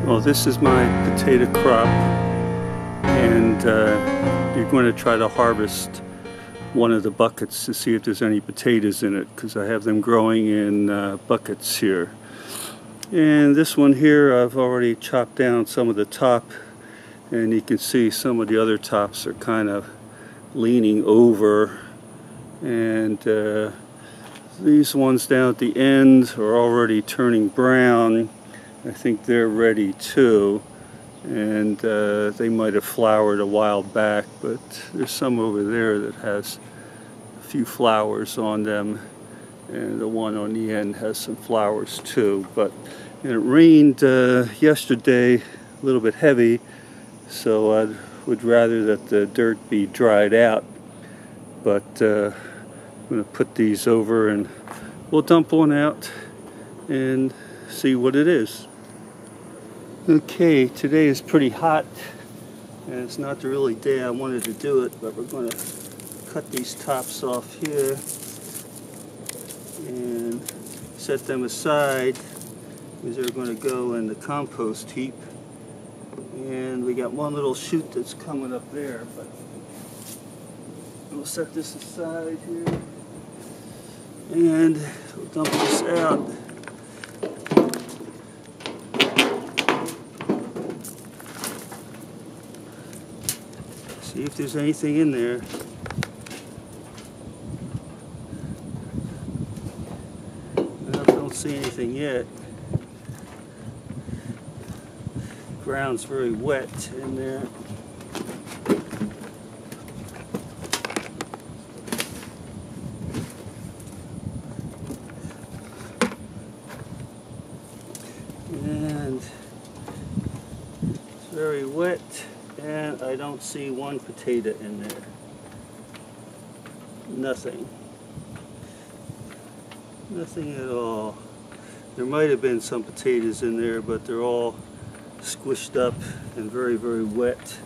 Well, this is my potato crop, and you're going to try to harvest one of the buckets to see if there's any potatoes in it, because I have them growing in buckets here. And this one here, I've already chopped down some of the top, and you can see some of the other tops are kind of leaning over, and these ones down at the end are already turning brown. I think they're ready too, and they might have flowered a while back, but there's some over there that has a few flowers on them, and the one on the end has some flowers too. But it rained yesterday, a little bit heavy, so I would rather that the dirt be dried out. But I'm going to put these over and we'll dump one out and see what it is. Okay, today is pretty hot, and it's not the really day I wanted to do it, but we're going to cut these tops off here and set them aside, because they're going to go in the compost heap. And we got one little shoot that's coming up there, but we'll set this aside here and we'll dump this out. See if there's anything in there. Well, I don't see anything yet. Ground's very wet in there. And it's very wet, and I don't see one potato in there. Nothing. Nothing at all. There might have been some potatoes in there, but they're all squished up and very, very wet.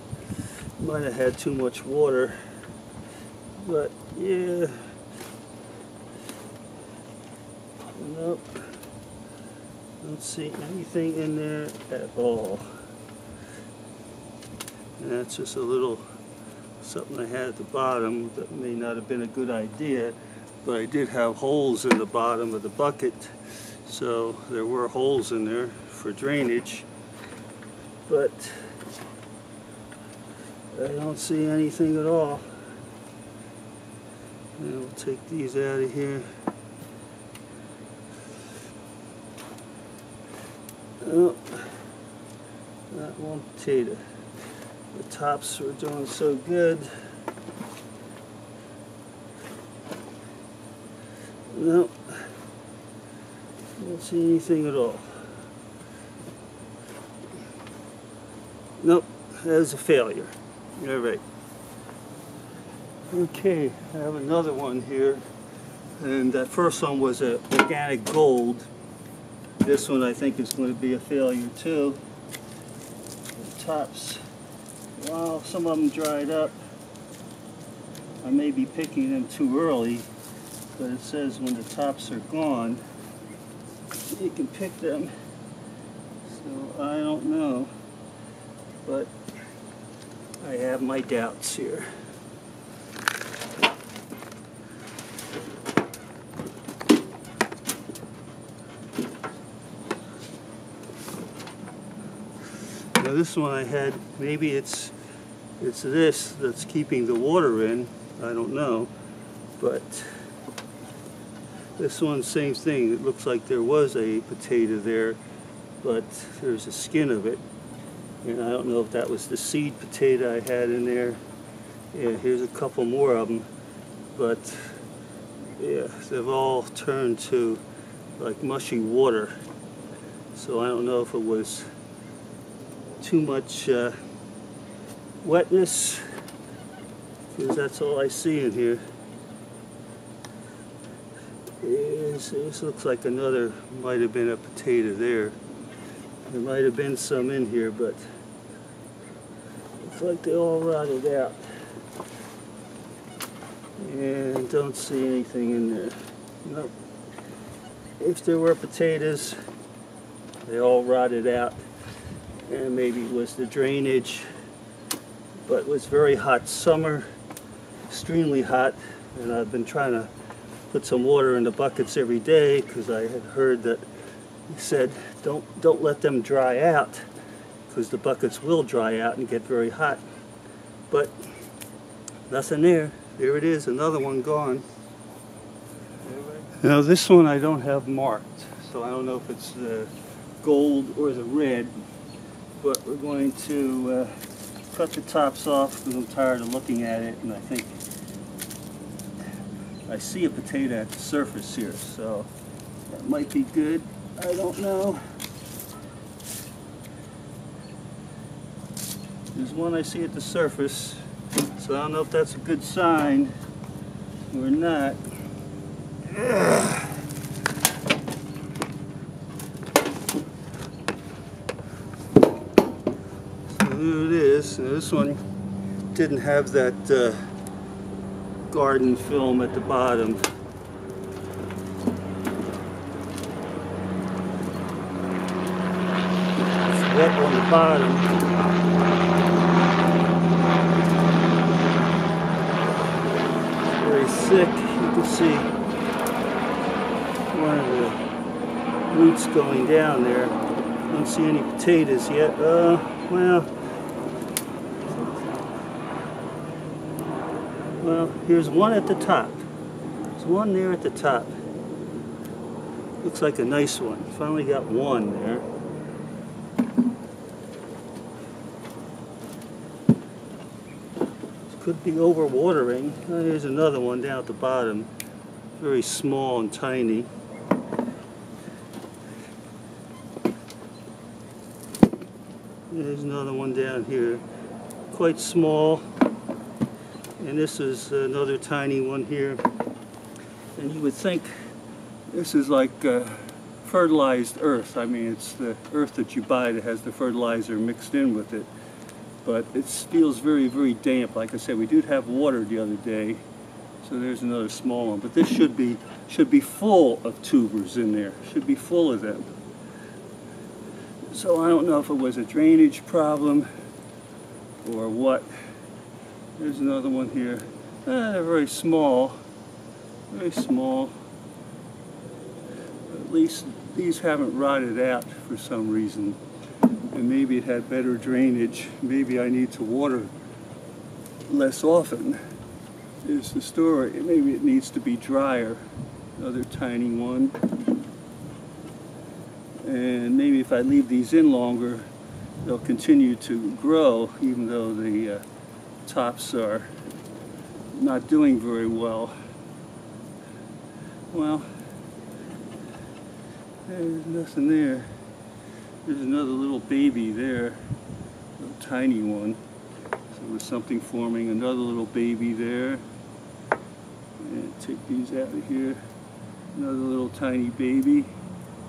Might have had too much water, but yeah. Nope. Don't see anything in there at all. And that's just a little something I had at the bottom that may not have been a good idea, but I did have holes in the bottom of the bucket, so there were holes in there for drainage. But I don't see anything at all. And we'll take these out of here. Oh, not one potato. The tops were doing so good. Nope. Don't see anything at all. Nope, that was a failure. All right. Okay, I have another one here, and that first one was a organic gold. This one I think is going to be a failure too. The tops, wow, some of them dried up. I may be picking them too early, but it says when the tops are gone, you can pick them. So I don't know. But I have my doubts here. Now this one I had, maybe it's this that's keeping the water in, I don't know, but this one, same thing. It looks like there was a potato there, but there's a skin of it. And I don't know if that was the seed potato I had in there. Yeah, here's a couple more of them. But yeah, they've all turned to like mushy water. So I don't know if it was too much wetness, because that's all I see in here. This looks like another, might have been a potato there. There might have been some in here, but looks like they all rotted out. And don't see anything in there. Nope. If there were potatoes, they all rotted out. and maybe it was the drainage, but it was very hot summer, extremely hot, and I've been trying to put some water in the buckets every day because I had heard that he said don't let them dry out because the buckets will dry out and get very hot. But nothing there. There it is, another one gone. Now this one I don't have marked, so I don't know if it's the gold or the red, but we're going to cut the tops off because I'm tired of looking at it, and I think I see a potato at the surface here, so that might be good. I don't know. There's one I see at the surface, so I don't know if that's a good sign or not. So there it is. Now this one didn't have that garden film at the bottom. It's wet on the bottom. It's very thick. You can see one of the roots going down there. Don't see any potatoes yet. Well, here's one at the top. There's one there at the top. Looks like a nice one. Finally got one there. This could be overwatering. Oh, here's another one down at the bottom. Very small and tiny. There's another one down here. Quite small. And this is another tiny one here. And you would think this is like fertilized earth. I mean, it's the earth that you buy that has the fertilizer mixed in with it. But it feels very, very damp. Like I said, we did have water the other day. So there's another small one. But this should be full of tubers in there. Should be full of them. So I don't know if it was a drainage problem or what. There's another one here. They're very small. Very small. At least these haven't rotted out for some reason. And maybe it had better drainage. Maybe I need to water less often. Is the story. Maybe it needs to be drier. Another tiny one. And maybe if I leave these in longer, they'll continue to grow, even though the tops are not doing very well. Well, there's nothing there. There's another little baby there, a little tiny one. So there's something forming, another little baby there. And take these out of here. Another little tiny baby,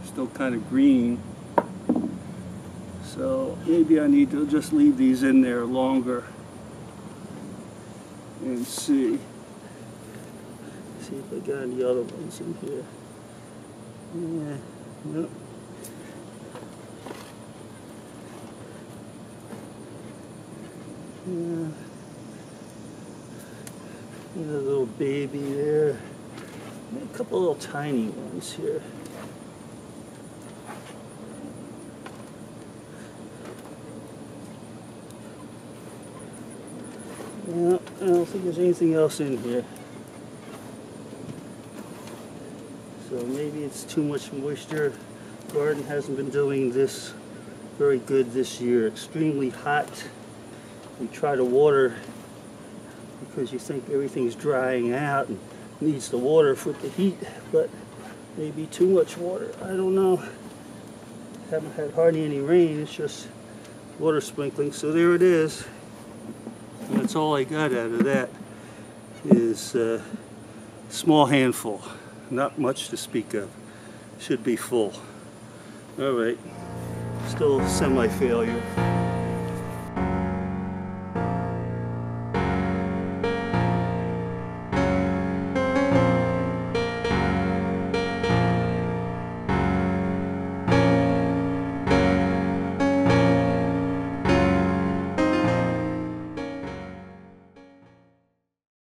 still kind of green. So maybe I need to just leave these in there longer and see if I got any other ones in here. Yeah, nope. Yeah. Another little baby there. And a couple little tiny ones here. Yeah, I don't think there's anything else in here. So maybe it's too much moisture. The garden hasn't been doing this very good this year. Extremely hot. We try to water because you think everything's drying out and needs the water for the heat, but maybe too much water. I don't know. Haven't had hardly any rain. It's just water sprinkling. So there it is. And that's all I got out of that is a small handful. Not much to speak of. Should be full. All right. Still semi-failure.